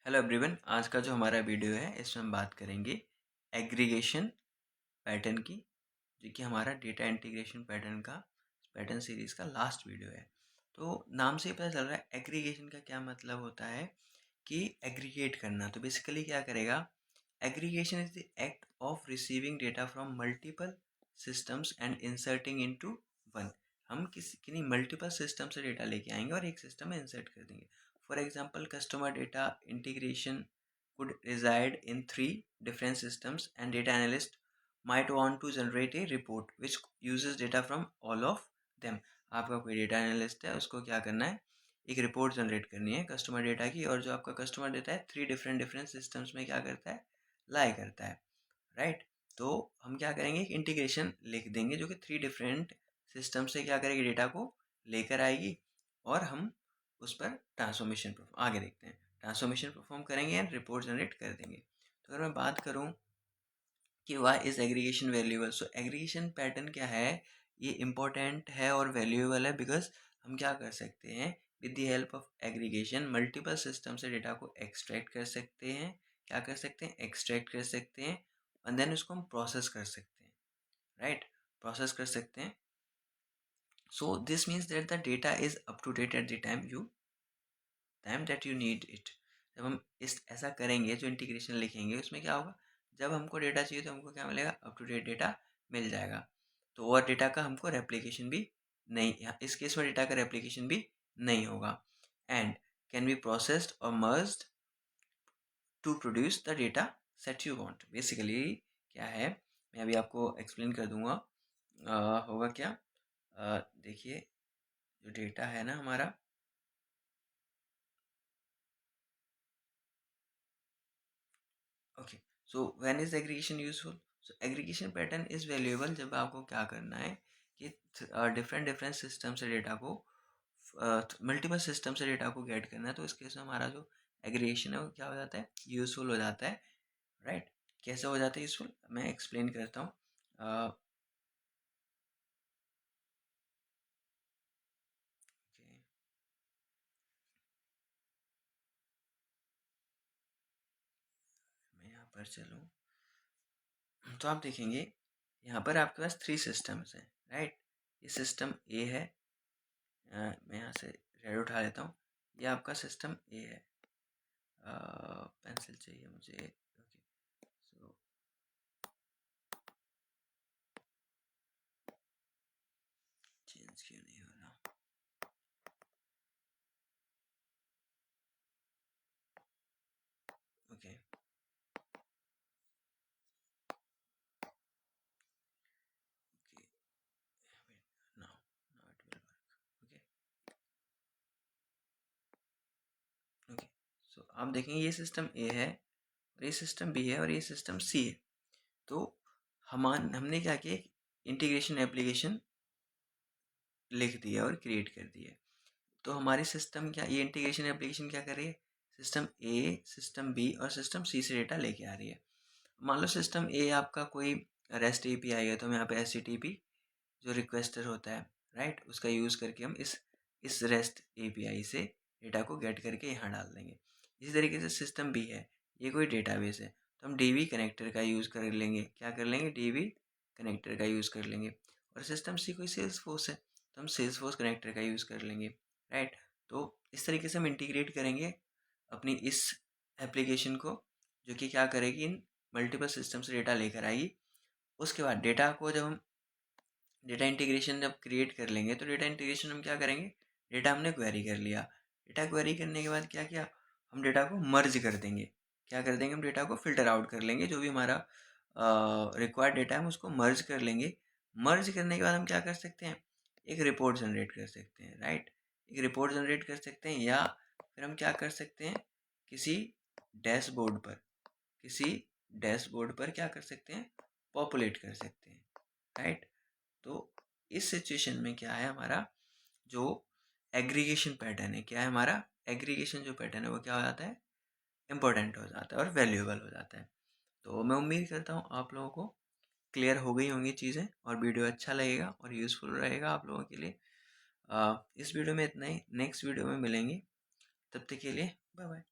Hello everyone, आज का जो हमारा वीडियो है इसमें हम बात करेंगे एग्रीगेशन पैटर्न की, जो कि हमारा डेटा इंटीग्रेशन पैटर्न सीरीज का लास्ट वीडियो है। तो नाम से ही पता चल रहा है एग्रीगेशन का क्या मतलब होता है कि एग्रीगेट करना। तो बेसिकली क्या करेगा, aggregation is the act of receiving data from multiple systems and inserting into one. हम किसी मल्टीपल सिस्टम से डेटा लेके आएंगे और एक सिस्टम में इंसर्ट कर देंगे। For example, customer data integration could reside in three different systems, and data analyst might want to generate a report which uses data from all of them. आपका कोई डेटा एनालिस्ट है, उसको क्या करना है, एक रिपोर्ट जनरेट करनी है कस्टमर डेटा की, और जो आपका कस्टमर डेटा है थ्री डिफरेंट सिस्टम्स में क्या करता है, लाई करता है, राइट। तो हम क्या करेंगे, एक इंटीग्रेशन लिख देंगे जो कि थ्री डिफरेंट सिस्टम से क्या करेगी, डेटा को लेकर आएगी, और हम उस पर ट्रांसफॉर्मेशन आगे देखते हैं, ट्रांसफॉर्मेशन परफॉर्म करेंगे एंड रिपोर्ट जनरेट कर देंगे। तो अगर मैं बात करूं कि why is aggregation valuable, so aggregation pattern क्या है, ये इम्पोर्टेंट है और वैल्यूएबल है बिकॉज हम क्या कर सकते हैं, with the help of aggregation multiple system से डेटा को एक्सट्रैक्ट कर सकते हैं। क्या कर सकते हैं, एक्सट्रैक्ट कर सकते हैं, और देन उसको हम प्रोसेस कर सकते हैं, राइट, प्रोसेस कर सकते हैं। So this means that the data is up to date at the time that you need it. जब हम इस ऐसा करेंगे, जो इंटीग्रेशन लिखेंगे उसमें क्या होगा, जब हमको डेटा चाहिए तो हमको क्या मिलेगा, अप टू डेट डेटा मिल जाएगा। तो और डेटा का हमको रेप्लिकेशन भी नहीं, इस केस में डेटा का रेप्लिकेशन भी नहीं होगा, एंड कैन बी प्रोसेस्ड और merged to produce the data set you want. Basically क्या है, मैं अभी आपको एक्सप्लेन कर दूंगा। होगा क्या, देखिए, जो डेटा है ना हमारा, okay, so when is aggregation useful, so aggregation pattern is valuable जब आपको क्या करना है कि डिफरेंट डिफरेंट सिस्टम से डेटा को, मल्टीपल सिस्टम से डेटा को गेट करना है। तो इस केस में हमारा जो एग्रीगेशन है वो क्या हो जाता है, यूजफुल हो जाता है, राइट। कैसे हो जाता है यूजफुल, मैं एक्सप्लेन करता हूँ। okay, मैं यहाँ पर चलूँ तो आप देखेंगे यहाँ पर आपके पास थ्री सिस्टम्स हैं, राइट। ये सिस्टम ए है, मैं यहाँ से रेड उठा लेता हूँ, ये आपका सिस्टम ए है। पेंसिल चाहिए मुझे, ओके, सो चेंज क्यों नहीं हो रहा, okay, okay, now now it will work, okay, okay. So आप देखेंगे ये सिस्टम ए है, और ये सिस्टम बी है, और ये सिस्टम सी है। तो हमने क्या किया, इंटीग्रेशन एप्लीकेशन लिख दिया और क्रिएट कर दिया। तो हमारी सिस्टम क्या, ये इंटीग्रेशन एप्लीकेशन क्या कर रही है, सिस्टम ए, सिस्टम बी और सिस्टम सी से डेटा लेके आ रही है। मान लो सिस्टम ए आपका कोई रेस्ट एपीआई है, तो हम यहाँ पे एचटीटीपी जो रिक्वेस्टर होता है, राइट, उसका यूज़ करके हम इस रेस्ट एपीआई से डेटा को गेट करके यहाँ डाल देंगे। इसी तरीके से सिस्टम बी है, ये कोई डेटाबेस है, तो हम डीबी कनेक्टर का यूज़ कर लेंगे, क्या कर लेंगे, डीबी कनेक्टर का यूज़ कर लेंगे। और सिस्टम सी कोई सेल्स फोर्स है, तो हम सेल्स फोर्स कनेक्टर का यूज़ कर लेंगे, राइट। तो इस तरीके से हम इंटीग्रेट करेंगे अपनी इस एप्लीकेशन को, जो कि क्या करेगी, इन मल्टीपल सिस्टम से डेटा लेकर आएगी। उसके बाद डेटा को जब हम डेटा इंटीग्रेशन जब क्रिएट कर लेंगे, तो डेटा इंटीग्रेशन हम क्या करेंगे, डेटा हमने क्वेरी कर लिया, डेटा क्वेरी करने के बाद क्या किया, हम डेटा को मर्ज कर देंगे। क्या कर देंगे, हम डेटा को फिल्टर आउट कर लेंगे, जो भी हमारा रिक्वायर्ड डेटा है हम उसको मर्ज कर लेंगे। मर्ज करने के बाद हम क्या कर सकते हैं, एक रिपोर्ट जनरेट कर सकते हैं, राइट, एक रिपोर्ट जनरेट कर सकते हैं, या फिर हम क्या कर सकते हैं, किसी डैशबोर्ड पर किसी डैशबोर्ड पर क्या कर सकते हैं, पॉपुलेट कर सकते हैं, राइट। तो इस सिचुएशन में क्या है, हमारा जो एग्रीगेशन पैटर्न है, क्या है हमारा एग्रीगेशन जो पैटर्न है वो क्या हो जाता है, इंपॉर्टेंट हो जाता है और वैल्यूएबल हो जाता है। तो मैं उम्मीद करता हूँ आप लोगों को क्लियर हो गई होंगी चीज़ें, और वीडियो अच्छा लगेगा और यूज़फुल रहेगा आप लोगों के लिए। इस वीडियो में इतना ही, नेक्स्ट वीडियो में मिलेंगे, तब तक के लिए बाय बाय।